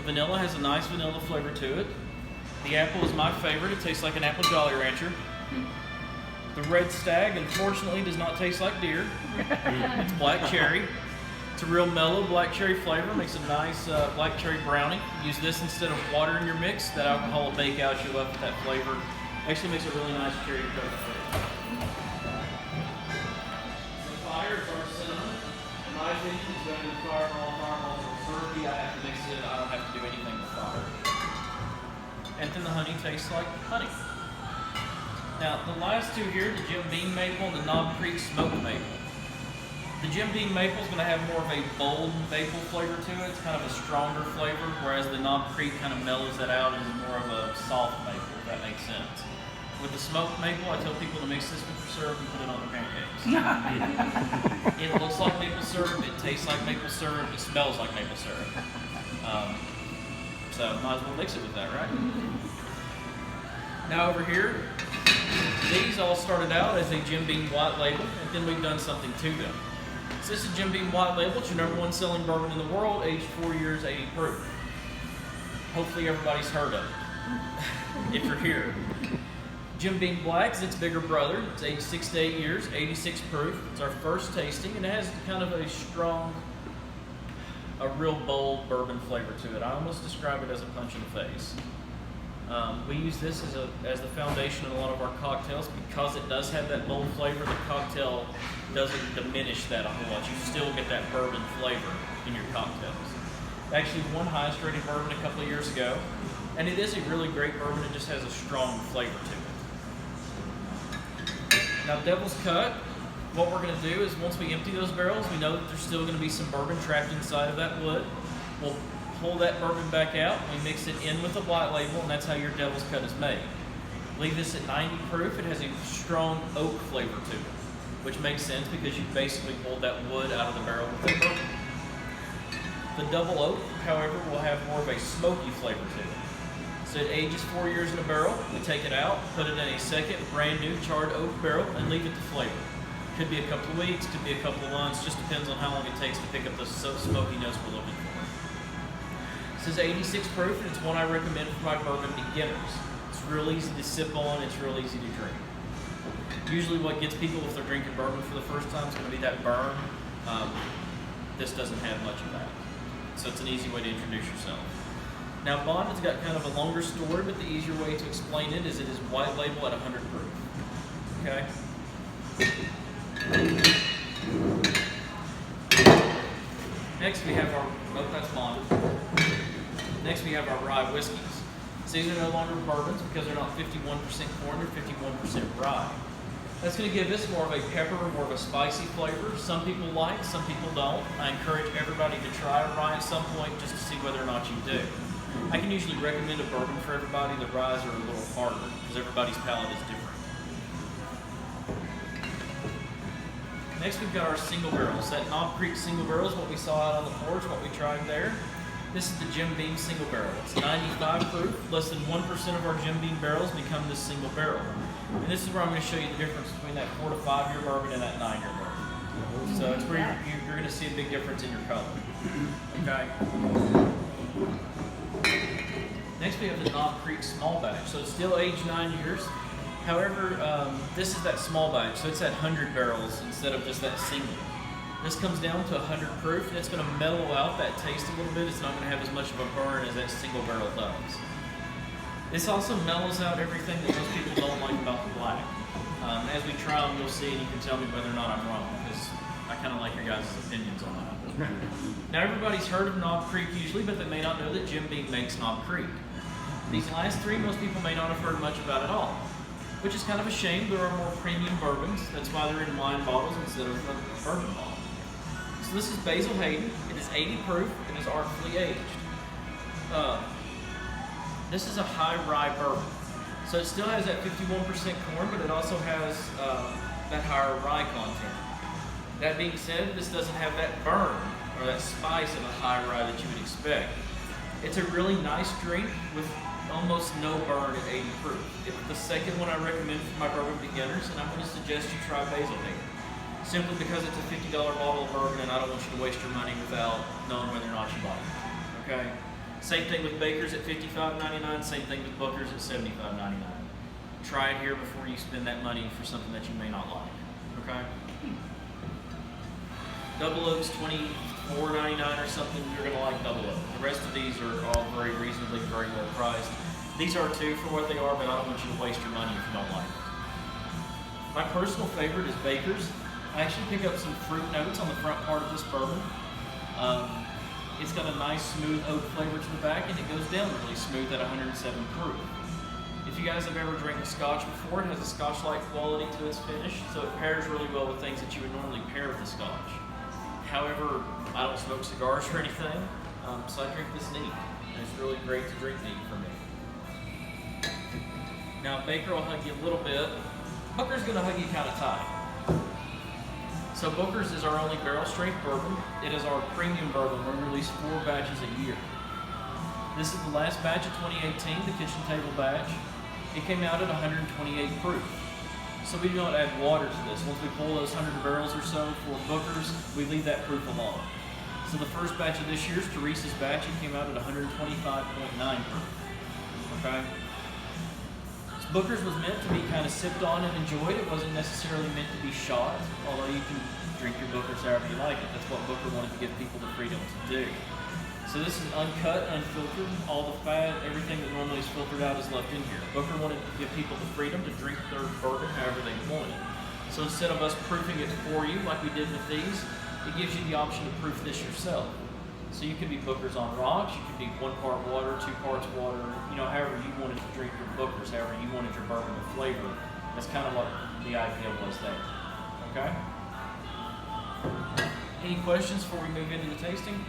vanilla has a nice vanilla flavor to it. The apple is my favorite. It tastes like an apple Jolly Rancher. The red stag, unfortunately, does not taste like deer. It's black cherry. It's a real mellow black cherry flavor. Makes a nice black cherry brownie. Use this instead of water in your mix. That alcohol will bake out. You'll love that flavor. Actually makes a really nice cherry coke flavor. The fire is our cinnamon. In my opinion, it's going to be fireball syrupy. I have to mix it. I don't have to do anything with fire. And then the honey tastes like honey. Now, the last two here, the Jim Beam Maple and the Knob Creek Smoked Maple. The Jim Beam Maple is going to have more of a bold maple flavor to it. It's kind of a stronger flavor, whereas the Knob Creek kind of mellows that out and is more of a soft maple, if that makes sense. With the smoked maple, I tell people to mix this with your syrup and put it on their pancakes. It looks like maple syrup, it tastes like maple syrup, it smells like maple syrup. So might as well mix it with that, right? Now over here, these all started out as a Jim Beam White Label, and then we've done something to them. So this is Jim Beam White Label. It's your #1 selling bourbon in the world, aged 4 years, 80 proof. Hopefully everybody's heard of it, if you're here. Jim Beam Black is its bigger brother. It's aged 6 to 8 years, 86 proof. It's our first tasting, and it has kind of a strong, a real bold bourbon flavor to it. I almost describe it as a punch in the face. We use this as the foundation in a lot of our cocktails because it does have that bold flavor. The cocktail doesn't diminish that a whole lot. You still get that bourbon flavor in your cocktails. Actually won highest rated bourbon a couple of years ago, and it is a really great bourbon. It just has a strong flavor to it. Now, Devil's Cut, what we're going to do is once we empty those barrels, we know that there's still going to be some bourbon trapped inside of that wood. We'll pull that bourbon back out, we mix it in with the White Label, and that's how your Devil's Cut is made. Leave this at 90 proof. It has a strong oak flavor to it, which makes sense because you basically pulled that wood out of the barrel with that bourbon. The Double Oak, however, will have more of a smoky flavor to it. So it ages 4 years in a barrel. We take it out, put it in a second brand new charred oak barrel, and leave it to flavor. Could be a couple of weeks, could be a couple of months, just depends on how long it takes to pick up the smoky notes we're looking for. This is 86 proof, and it's one I recommend for my bourbon beginners. It's real easy to sip on, it's real easy to drink. Usually what gets people if they're drinking bourbon for the first time is going to be that burn. This doesn't have much of that. So it's an easy way to introduce yourself. Now, Bond has got kind of a longer story, but the easier way to explain it is White Label at 100 proof. Okay? Next we have our, oh, that's Bond. Next we have our rye whiskeys. So these are no longer bourbons because they're not 51% corn, they're 51% rye. That's going to give this more of a pepper, more of a spicy flavor. Some people like, some people don't. I encourage everybody to try a rye at some point just to see whether or not you do. I can usually recommend a bourbon for everybody. The ryes are a little harder because everybody's palate is different. Next we've got our single barrels. That Knob Creek single barrel is what we saw out on the porch, what we tried there. This is the Jim Beam single barrel. It's 95 proof. Less than 1% of our Jim Beam barrels become this single barrel. And this is where I'm going to show you the difference between that 4 to 5 year bourbon and that 9 year bourbon. So it's where you're going to see a big difference in your color. Okay. Next we have the Knob Creek small batch. So it's still aged 9 years. However, this is that small batch, so it's at 100 barrels instead of just that single. This comes down to 100 proof, and it's going to mellow out that taste a little bit. It's not going to have as much of a burn as that single barrel does. This also mellows out everything that most people don't like about the black. As we try them, you'll see, and you can tell me whether or not I'm wrong, because I kind of like your guys' opinions on that. Now, everybody's heard of Knob Creek usually, but they may not know that Jim Beam makes Knob Creek. These last three, most people may not have heard much about at all, which is kind of a shame. There are more premium bourbons. That's why they're in wine bottles instead of a bourbon bottle. So this is Basil Hayden. It is 80 proof. It is artfully aged. This is a high rye bourbon. So it still has that 51% corn, but it also has that higher rye content. That being said, this doesn't have that burn or that spice of a high rye that you would expect. It's a really nice drink with almost no burn at 80 proof. It's the second one I recommend for my bourbon beginners, and I'm going to suggest you try Basil Hayden. Simply because it's a $50 bottle of bourbon, and I don't want you to waste your money without knowing whether or not you like it. Okay? Same thing with Baker's at $55.99. Same thing with Booker's at $75.99. Try it here before you spend that money for something that you may not like. Okay? Double Oak's $24.99 or something. You're gonna like Double Oak. The rest of these are all very reasonably, very low priced. These are too for what they are, but I don't want you to waste your money if you don't like it. My personal favorite is Baker's. I actually pick up some fruit notes on the front part of this bourbon. It's got a nice smooth oak flavor to the back, and it goes down really smooth at 107 proof. If you guys have ever drank a scotch before, it has a scotch-like quality to its finish, so it pairs really well with things that you would normally pair with the scotch. However, I don't smoke cigars or anything, so I drink this neat, and it's really great to drink neat for me. Now, Baker will hug you a little bit. Booker's gonna hug you kind of tight. So Booker's is our only barrel strength bourbon. It is our premium bourbon. We release 4 batches a year. This is the last batch of 2018, the kitchen table batch. It came out at 128 proof. So we do not add water to this. Once we pull those 100 barrels or so for Booker's, we leave that proof alone. So the first batch of this year's Teresa's batch, it came out at 125.9 proof. Okay? Booker's was meant to be kind of sipped on and enjoyed. It wasn't necessarily meant to be shot, although you can drink your Booker's however you like it. That's what Booker wanted to give people the freedom to do. So this is uncut, unfiltered. All the fat, everything that normally is filtered out is left in here. Booker wanted to give people the freedom to drink their bourbon however they wanted. So instead of us proofing it for you like we did with these, it gives you the option to proof this yourself. So you could be Booker's on rocks, you could be 1 part water, 2 parts water, you know, however you wanted to drink your Booker's, however you wanted your bourbon to flavor. That's kind of what the idea was there. Okay? Any questions before we move into the tasting?